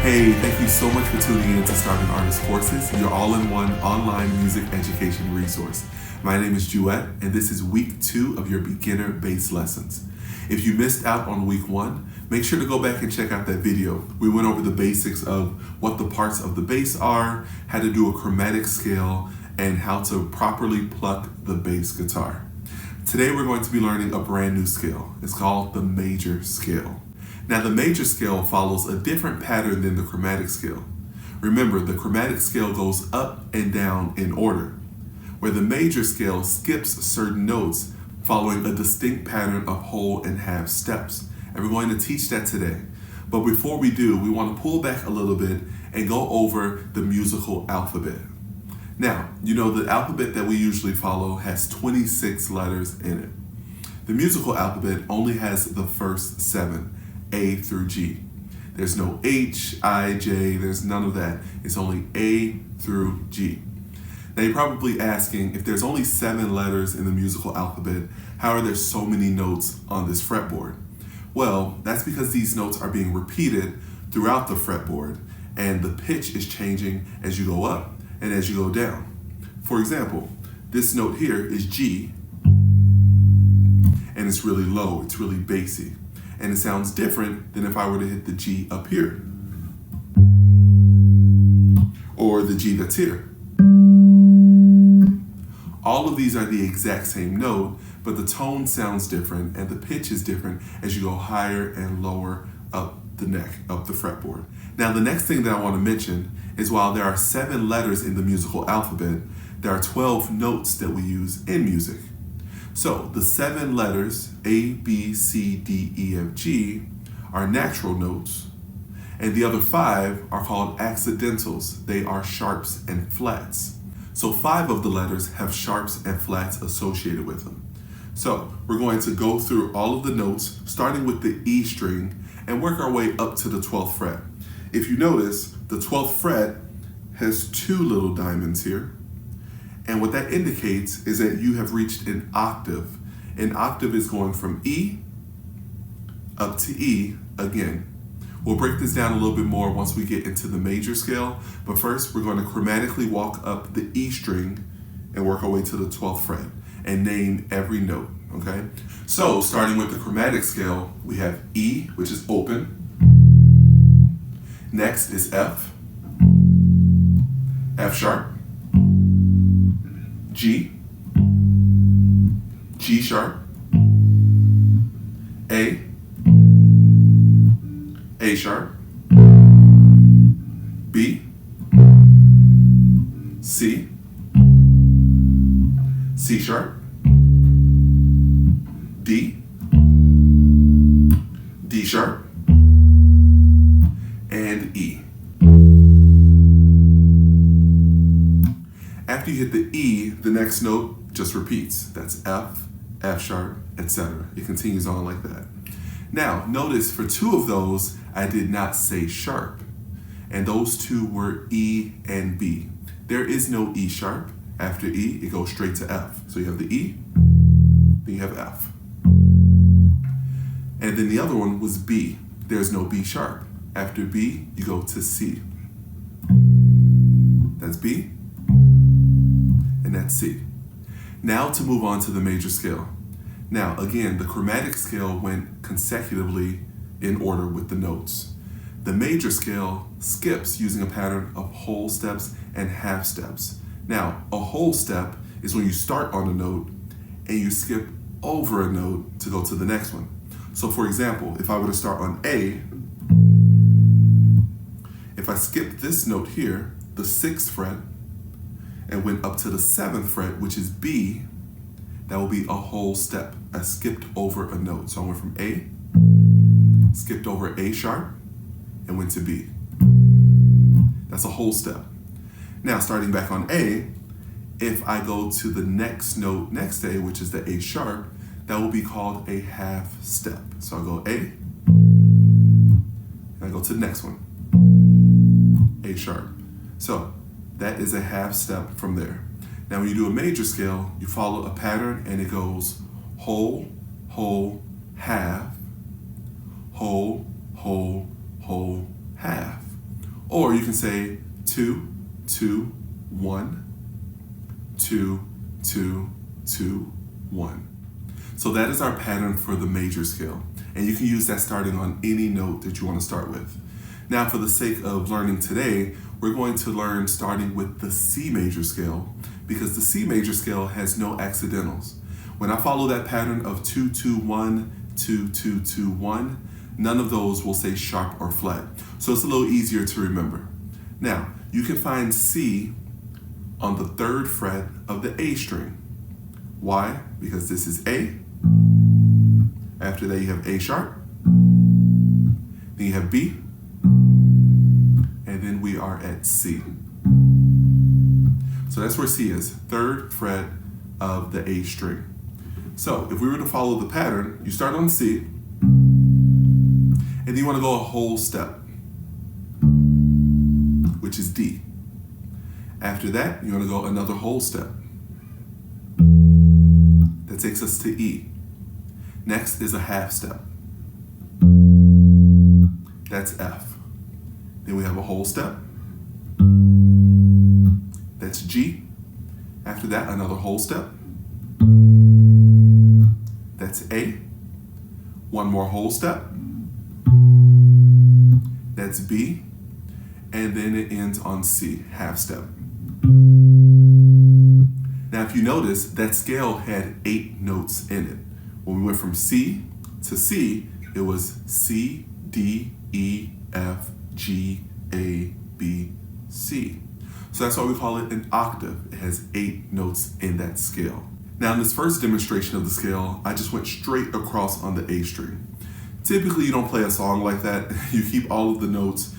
Hey, thank you so much for tuning in to Starving Artist Courses, your all-in-one online music education resource. My name is Juiette, and this is week 2 of your beginner bass lessons. If you missed out on week 1, make sure to go back and check out that video. We went over the basics of what the parts of the bass are, how to do a chromatic scale, and how to properly pluck the bass guitar. Today we're going to be learning a brand new scale. It's called the major scale. Now, the major scale follows a different pattern than the chromatic scale. Remember, the chromatic scale goes up and down in order, where the major scale skips certain notes following a distinct pattern of whole and half steps. And we're going to teach that today. But before we do, we want to pull back a little bit and go over the musical alphabet. Now, you know the alphabet that we usually follow has 26 letters in it. The musical alphabet only has the first 7. A through G. There's no H, I, J, there's none of that. It's only A through G. Now you're probably asking, if there's only 7 letters in the musical alphabet, how are there so many notes on this fretboard? Well, that's because these notes are being repeated throughout the fretboard, and the pitch is changing as you go up and as you go down. For example, this note here is G, and it's really low, it's really bassy. And it sounds different than if I were to hit the G up here, or the G that's here. All of these are the exact same note, but the tone sounds different and the pitch is different as you go higher and lower up the neck, up the fretboard. Now, the next thing that I want to mention is while there are 7 letters in the musical alphabet, there are 12 notes that we use in music. So the 7 letters, A, B, C, D, E, F, G, are natural notes, and the other 5 are called accidentals. They are sharps and flats. So 5 of the letters have sharps and flats associated with them. So we're going to go through all of the notes, starting with the E string, and work our way up to the 12th fret. If you notice, the 12th fret has 2 little diamonds here. And what that indicates is that you have reached an octave. An octave is going from E up to E again. We'll break this down a little bit more once we get into the major scale, but first we're going to chromatically walk up the E string and work our way to the 12th fret and name every note, okay? So starting with the chromatic scale, we have E, which is open. Next is F, F sharp, G, G sharp, A sharp, B, C, C sharp, D, D sharp, and E. After you hit the E, the next note just repeats. That's F, F sharp, etc. It continues on like that. Now, notice for 2 of those, I did not say sharp. And those 2 were E and B. There is no E sharp. After E, it goes straight to F. So you have the E, then you have F. And then the other one was B. There's no B sharp. After B, you go to C. That's B. And that's C. Now to move on to the major scale. Now again, the chromatic scale went consecutively in order with the notes. The major scale skips using a pattern of whole steps and half steps. Now, a whole step is when you start on a note and you skip over a note to go to the next one. So for example, if I were to start on A, if I skip this note here, the 6th fret, and went up to the 7th fret, which is B, that will be a whole step. I skipped over a note. So I went from A, skipped over A sharp, and went to B. That's a whole step. Now, starting back on A, if I go to the next note next to A, which is the A sharp, that will be called a half step. So I go A, and I go to the next one, A sharp. So that is a half step from there. Now when you do a major scale, you follow a pattern and it goes whole, whole, half, whole, whole, whole, half. Or you can say 2, 2, 1, 2, 2, 2, 1. So that is our pattern for the major scale. And you can use that starting on any note that you want to start with. Now, for the sake of learning today, we're going to learn starting with the C major scale, because the C major scale has no accidentals. When I follow that pattern of 2, 2, 1, 2, 2, 2, 1, none of those will say sharp or flat. So it's a little easier to remember. Now, you can find C on the 3rd fret of the A string. Why? Because this is A. After that, you have A sharp. Then you have B. And then we are at C. So that's where C is, 3rd fret of the A string. So if we were to follow the pattern, you start on C, and then you want to go a whole step, which is D. After that, you want to go another whole step. That takes us to E. Next is a half step. That's F. Then we have a whole step. That's G. After that, another whole step. That's A. One more whole step. That's B. And then it ends on C, half step. Now, if you notice, that scale had 8 notes in it. When we went from C to C, it was C, D, E, F, G, A, B, C. So that's why we call it an octave. It has 8 notes in that scale. Now, in this first demonstration of the scale, I just went straight across on the A string. Typically, you don't play a song like that. You keep all of the notes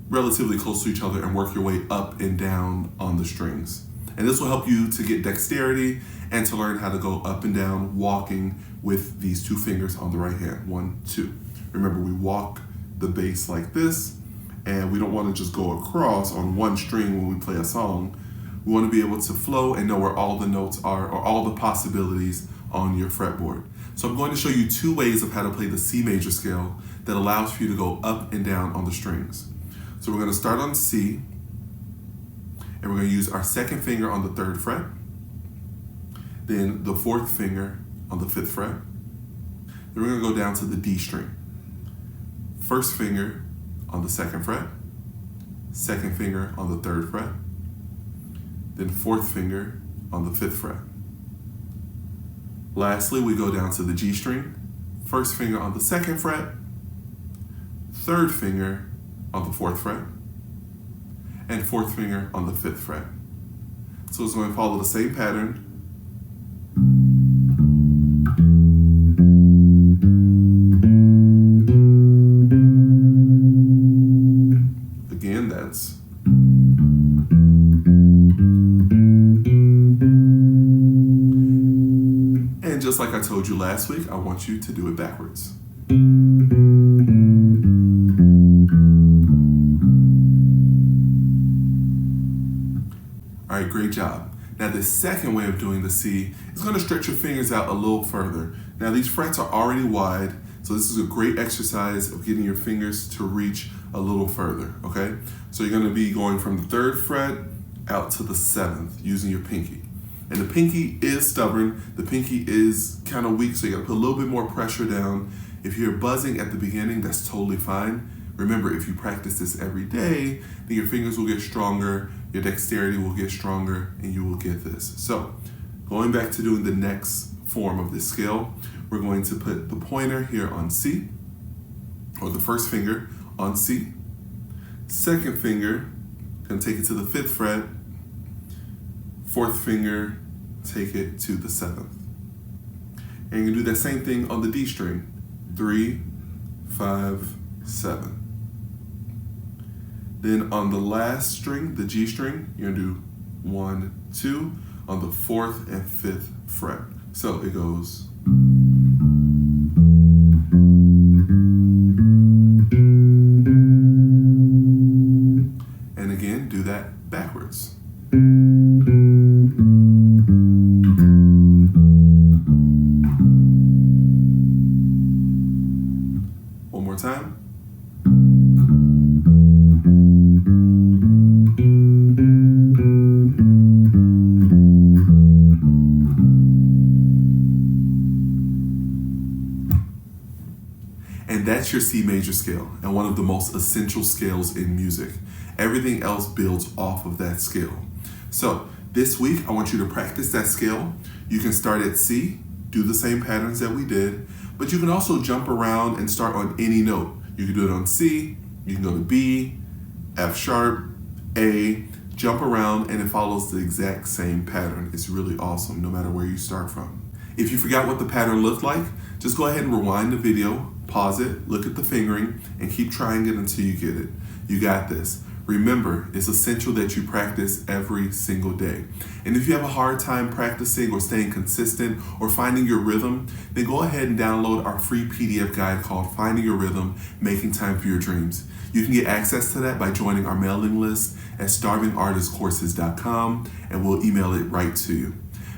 relatively close to each other and work your way up and down on the strings. And this will help you to get dexterity and to learn how to go up and down walking with these 2 fingers on the right hand. 1, 2. Remember, we walk the bass like this, and we don't want to just go across on one string when we play a song. We want to be able to flow and know where all the notes are, or all the possibilities on your fretboard. So I'm going to show you 2 ways of how to play the C major scale that allows for you to go up and down on the strings. So we're going to start on C, and we're going to use our 2nd finger on the 3rd fret, then the 4th finger on the 5th fret. Then we're going to go down to the D string. 1st finger on the 2nd fret, 2nd finger on the 3rd fret, then 4th finger on the 5th fret. Lastly, we go down to the G string, 1st finger on the 2nd fret, 3rd finger on the 4th fret, and 4th finger on the 5th fret. So it's going to follow the same pattern. Again, that's. And just like I told you last week, I want you to do it backwards. All right, great job. Now the second way of doing the C is going to stretch your fingers out a little further. Now these frets are already wide, so this is a great exercise of getting your fingers to reach a little further, okay? So you're going to be going from the 3rd fret out to the 7th using your pinky. And the pinky is stubborn, the pinky is kind of weak, so you got to put a little bit more pressure down. If you're buzzing at the beginning, that's totally fine. Remember, if you practice this every day, then your fingers will get stronger, your dexterity will get stronger, and you will get this. So, going back to doing the next form of this scale, we're going to put the pointer here on C, or the 1st finger on C. 2nd finger, gonna take it to the 5th fret. 4th finger, take it to the 7th. And you're gonna do that same thing on the D string. 3, 5, 7. Then on the last string, the G string, you're gonna do 1, 2 on the 4th and 5th fret. So it goes. And again, do that backwards. One more time. that's your C major scale, and one of the most essential scales in music. Everything else builds off of that scale. So this week, I want you to practice that scale. You can start at C, do the same patterns that we did, but you can also jump around and start on any note. You can do it on C, you can go to B, F sharp, A, jump around, and it follows the exact same pattern. It's really awesome, no matter where you start from. If you forgot what the pattern looked like, just go ahead and rewind the video, pause it, look at the fingering, and keep trying it until you get it. You got this. Remember, it's essential that you practice every single day. And if you have a hard time practicing or staying consistent or finding your rhythm, then go ahead and download our free PDF guide called Finding Your Rhythm, Making Time for Your Dreams. You can get access to that by joining our mailing list at starvingartistcourses.com, and we'll email it right to you.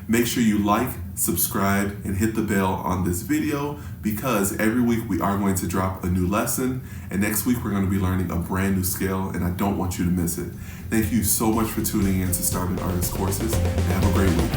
Make sure you like, subscribe, and hit the bell on this video, because every week we are going to drop a new lesson, and next week we're going to be learning a brand new scale, and I don't want you to miss it. Thank you so much for tuning in to Starving Artist Courses, and have a great week.